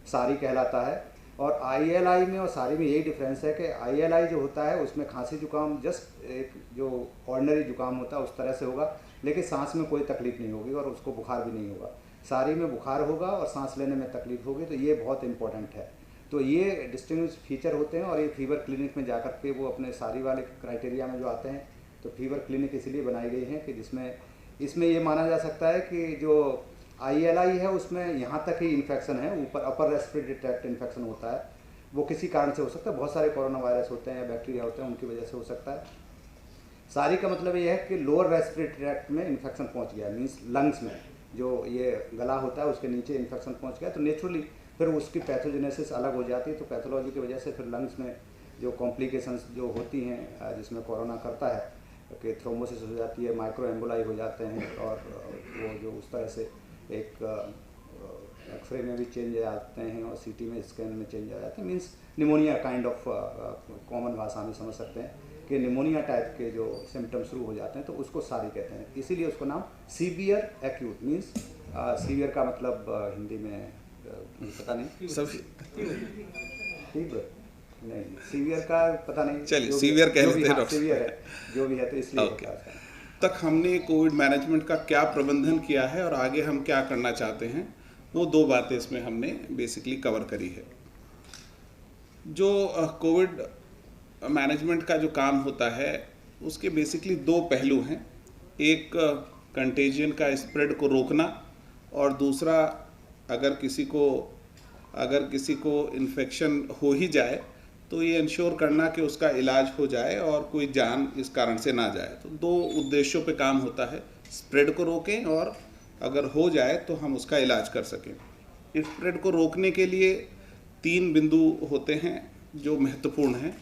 सारी कहलाता है। और ILI में और सारी में यही डिफरेंस है कि ILI जो होता है उसमें खांसी जुकाम जस्ट एक जो ऑर्डिनरी जुकाम होता है उस तरह से होगा, लेकिन सांस में कोई तकलीफ नहीं होगी और उसको बुखार भी नहीं होगा। सारी में बुखार होगा और सांस लेने में तकलीफ होगी, तो ये बहुत इंपॉर्टेंट है। तो ये डिस्टिंग्विश फीचर होते हैं और ये फीवर क्लिनिक में जाकर के वो अपने सारी वाले क्राइटेरिया में जो आते हैं, तो फीवर क्लिनिक इसलिए बनाई गई है कि जिसमें इसमें ये माना जा सकता है कि जो ILI है उसमें यहाँ तक ही इन्फेक्शन है, ऊपर अपर रेस्पिरेटरी ट्रैक्ट इन्फेक्शन होता है, वो किसी कारण से हो सकता है, बहुत सारे कोरोना वायरस होते हैं या बैक्टीरिया होते हैं उनकी वजह से हो सकता है। सारी का मतलब ये है कि लोअर रेस्पिरेटरी ट्रैक्ट में इन्फेक्शन पहुँच गया, मीन्स लंग्स में जो ये गला होता है उसके नीचे इन्फेक्शन पहुँच गया, तो नेचुरली फिर उसकी पैथोजेनेसिस अलग हो जाती है। तो पैथोलॉजी की वजह से फिर लंग्स में जो कॉम्प्लिकेशंस जो होती हैं जिसमें कोरोना करता है कि थ्रोम्बोसिस हो जाती है, माइक्रो एम्बोलाई हो जाते हैं, और वो जो उस तरह से एक एक्सरे में भी चेंज आते हैं और CT में स्कैन में चेंज आ जाते हैं, means pneumonia kind of common भाषा में समझ सकते हैं कि निमोनिया टाइप के जो सिम्टम्स शुरू हो जाते हैं, तो उसको सारी कहते हैं। इसीलिए उसको नाम सीवियर एक्यूट, मीन्स सीवियर का मतलब हिंदी में पता नहीं, तीव्र नहीं, सीवियर का पता नहीं, चलिए सीवियर कह लेते हैं डॉक्टर। सीवियर है जो भी है, तो इसलिए ओके। तक हमने कोविड मैनेजमेंट का क्या प्रबंधन किया है और आगे हम क्या करना चाहते हैं, वो दो बातें इसमें हमने बेसिकली कवर करी है। जो कोविड मैनेजमेंट का जो काम होता है उसके बेसिकली दो पहलू हैं, एक कंटेजियन का स्प्रेड को रोकना और दूसरा अगर किसी को इन्फेक्शन हो ही जाए तो ये इंश्योर करना कि उसका इलाज हो जाए और कोई जान इस कारण से ना जाए। तो दो उद्देश्यों पे काम होता है, स्प्रेड को रोकें और अगर हो जाए तो हम उसका इलाज कर सकें। स्प्रेड को रोकने के लिए 3 बिंदु होते हैं जो महत्वपूर्ण हैं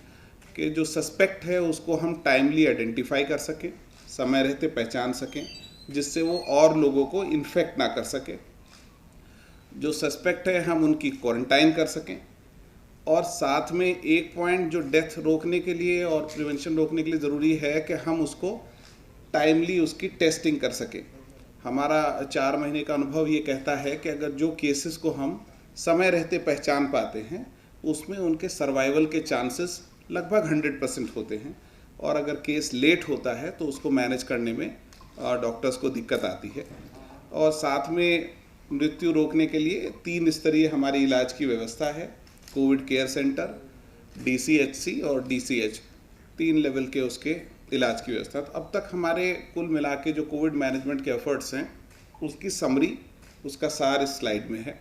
कि जो सस्पेक्ट है उसको हम टाइमली आइडेंटिफाई कर सकें, समय रहते पहचान सकें, जिससे वो और लोगों को इन्फेक्ट ना कर सके। जो सस्पेक्ट है हम उनकी क्वारंटाइन कर सकें, और साथ में एक पॉइंट जो डेथ रोकने के लिए और प्रिवेंशन रोकने के लिए ज़रूरी है कि हम उसको टाइमली उसकी टेस्टिंग कर सकें। हमारा 4 महीने का अनुभव ये कहता है कि अगर जो केसेस को हम समय रहते पहचान पाते हैं उसमें उनके सर्वाइवल के चांसेस लगभग 100% होते हैं, और अगर केस लेट होता है तो उसको मैनेज करने में डॉक्टर्स को दिक्कत आती है। और साथ में मृत्यु रोकने के लिए 3 स्तरीय हमारी इलाज की व्यवस्था है, कोविड केयर सेंटर, DCHC और DCH, 3 लेवल के उसके इलाज की व्यवस्था। तो अब तक हमारे कुल मिला के जो कोविड मैनेजमेंट के एफर्ट्स हैं उसकी समरी, उसका सार इस स्लाइड में है।